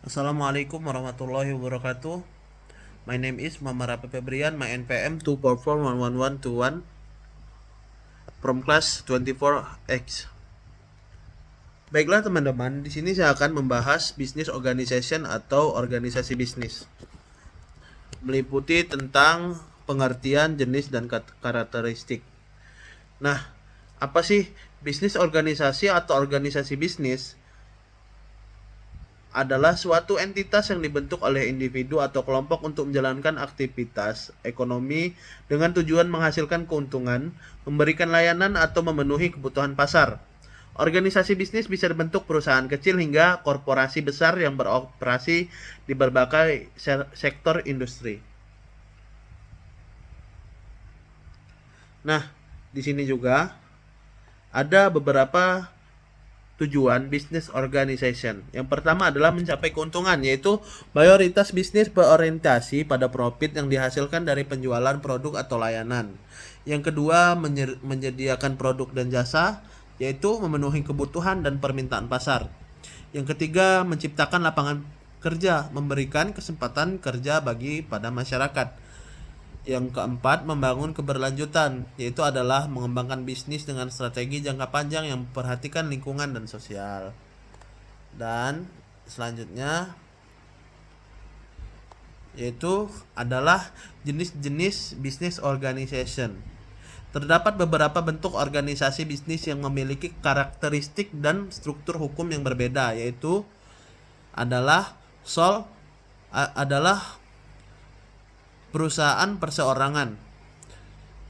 Assalamualaikum warahmatullahi wabarakatuh. My name is Muhammad Rapi Febrian. My NPM 244111121 from class 24X. Baiklah teman-teman, di sini saya akan membahas business organization atau organisasi bisnis. Meliputi tentang pengertian, jenis, dan karakteristik. Nah, apa sih bisnis organisasi atau organisasi bisnis? Adalah suatu entitas yang dibentuk oleh individu atau kelompok untuk menjalankan aktivitas ekonomi dengan tujuan menghasilkan keuntungan, memberikan layanan, atau memenuhi kebutuhan pasar. Organisasi bisnis bisa dibentuk perusahaan kecil hingga korporasi besar yang beroperasi di berbagai sektor industri. Nah, di sini juga ada beberapa tujuan bisnis organization. Yang pertama adalah mencapai keuntungan, yaitu mayoritas bisnis berorientasi pada profit yang dihasilkan dari penjualan produk atau layanan. Yang kedua, menyediakan produk dan jasa, yaitu memenuhi kebutuhan dan permintaan pasar. Yang ketiga, menciptakan lapangan kerja, memberikan kesempatan kerja bagi pada masyarakat. Yang keempat, membangun keberlanjutan, yaitu adalah mengembangkan bisnis dengan strategi jangka panjang yang memperhatikan lingkungan dan sosial. Dan selanjutnya yaitu adalah jenis-jenis business organization. Terdapat beberapa bentuk organisasi bisnis yang memiliki karakteristik dan struktur hukum yang berbeda, yaitu adalah adalah perusahaan perseorangan,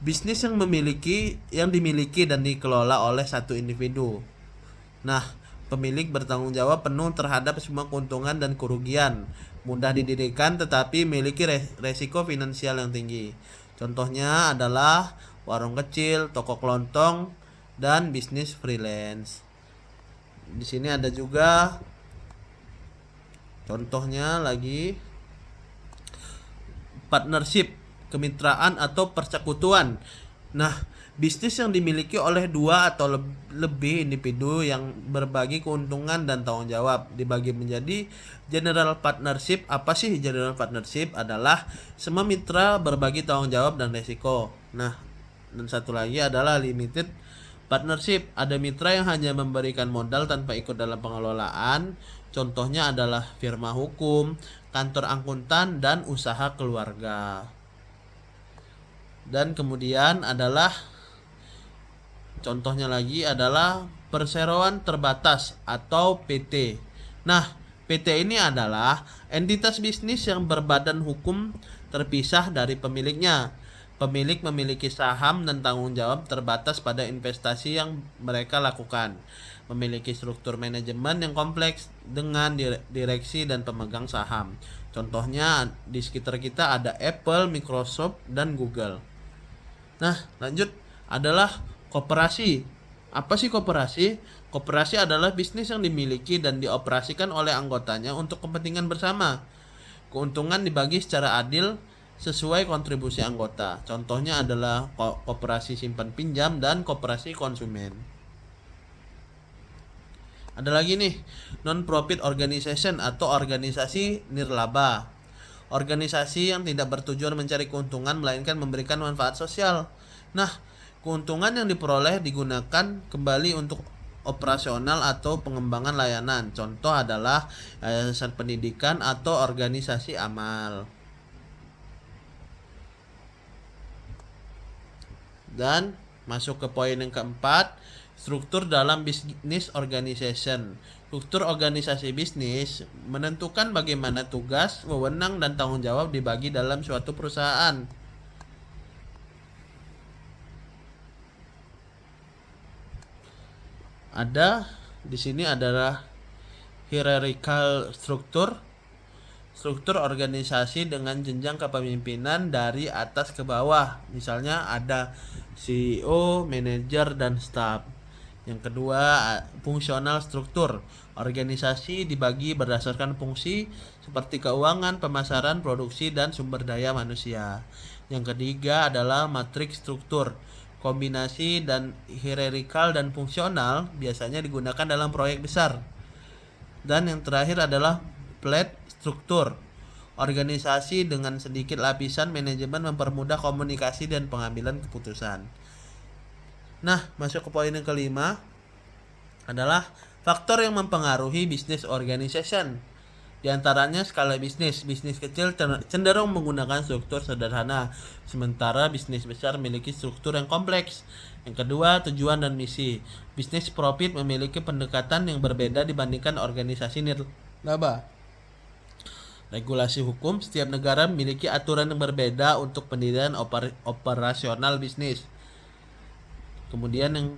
bisnis yang dimiliki dan dikelola oleh satu individu. Nah, pemilik bertanggung jawab penuh terhadap semua keuntungan dan kerugian, mudah didirikan tetapi memiliki resiko finansial yang tinggi. Contohnya adalah warung kecil, toko kelontong, dan bisnis freelance. Di sini ada juga contohnya lagi partnership, kemitraan atau persekutuan. Nah, bisnis yang dimiliki oleh dua atau lebih individu yang berbagi keuntungan dan tanggung jawab dibagi menjadi general partnership. Apa sih general partnership? Adalah semua mitra berbagi tanggung jawab dan resiko. Nah, dan satu lagi adalah limited partnership. Ada mitra yang hanya memberikan modal tanpa ikut dalam pengelolaan. Contohnya adalah firma hukum, kantor akuntan, dan usaha keluarga. Dan kemudian adalah contohnya lagi adalah perseroan terbatas atau PT. Nah, PT ini adalah entitas bisnis yang berbadan hukum terpisah dari pemiliknya. Pemilik memiliki saham dan tanggung jawab terbatas pada investasi yang mereka lakukan. Memiliki struktur manajemen yang kompleks dengan direksi dan pemegang saham. Contohnya di sekitar kita ada Apple, Microsoft, dan Google. Nah, lanjut adalah koperasi. Apa sih koperasi? Koperasi adalah bisnis yang dimiliki dan dioperasikan oleh anggotanya untuk kepentingan bersama. Keuntungan dibagi secara adil sesuai kontribusi anggota. Contohnya adalah koperasi simpan pinjam dan koperasi konsumen. Ada lagi nih, non-profit organization atau organisasi nirlaba. Organisasi yang tidak bertujuan mencari keuntungan melainkan memberikan manfaat sosial. Nah, keuntungan yang diperoleh digunakan kembali untuk operasional atau pengembangan layanan. Contoh adalah yayasan pendidikan atau organisasi amal. Dan masuk ke poin yang keempat, struktur dalam business organization. Struktur organisasi bisnis menentukan bagaimana tugas, wewenang, dan tanggung jawab dibagi dalam suatu perusahaan. Ada di sini adalah hierarchical struktur organisasi dengan jenjang kepemimpinan dari atas ke bawah. Misalnya ada CEO, manajer, dan staf. Yang kedua, fungsional struktur. Organisasi dibagi berdasarkan fungsi seperti keuangan, pemasaran, produksi, dan sumber daya manusia. Yang ketiga adalah matriks struktur. Kombinasi dan hierarkikal dan fungsional biasanya digunakan dalam proyek besar. Dan yang terakhir adalah flat struktur. Organisasi dengan sedikit lapisan manajemen mempermudah komunikasi dan pengambilan keputusan. Nah, masuk ke poin yang kelima adalah faktor yang mempengaruhi bisnis organization. Di antaranya skala bisnis. Bisnis kecil cenderung menggunakan struktur sederhana, sementara bisnis besar memiliki struktur yang kompleks. Yang kedua, tujuan dan misi. Bisnis profit memiliki pendekatan yang berbeda dibandingkan organisasi nirlaba. Regulasi hukum. Setiap negara memiliki aturan yang berbeda untuk pendirian operasional bisnis. Kemudian yang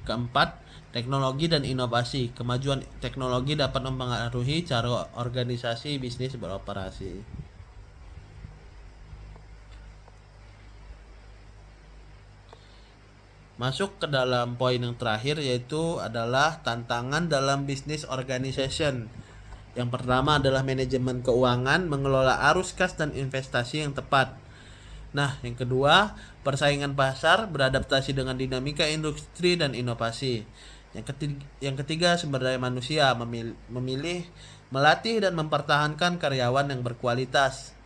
keempat, teknologi dan inovasi. Kemajuan teknologi dapat mempengaruhi cara organisasi bisnis beroperasi. Masuk ke dalam poin yang terakhir, yaitu adalah tantangan dalam bisnis organization. Yang pertama adalah manajemen keuangan, mengelola arus kas dan investasi yang tepat. Nah, yang kedua, persaingan pasar, beradaptasi dengan dinamika industri dan inovasi. Yang ketiga, sumber daya manusia, memilih, melatih dan mempertahankan karyawan yang berkualitas.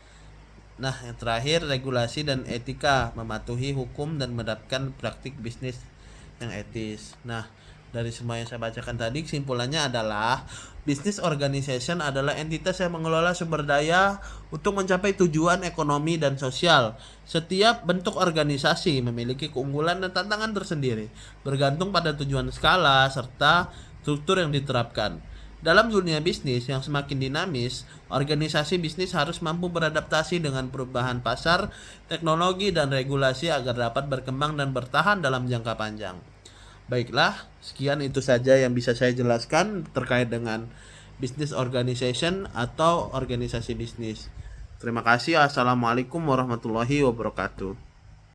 Nah, yang terakhir, regulasi dan etika, mematuhi hukum dan menerapkan praktik bisnis yang etis. Nah, dari semua yang saya bacakan tadi, kesimpulannya adalah business organization adalah entitas yang mengelola sumber daya untuk mencapai tujuan ekonomi dan sosial. Setiap bentuk organisasi memiliki keunggulan dan tantangan tersendiri, bergantung pada tujuan skala serta struktur yang diterapkan. Dalam dunia bisnis yang semakin dinamis, organisasi bisnis harus mampu beradaptasi dengan perubahan pasar, teknologi, dan regulasi agar dapat berkembang dan bertahan dalam jangka panjang. Baiklah, sekian itu saja yang bisa saya jelaskan terkait dengan business organization atau organisasi bisnis. Terima kasih. Assalamualaikum warahmatullahi wabarakatuh.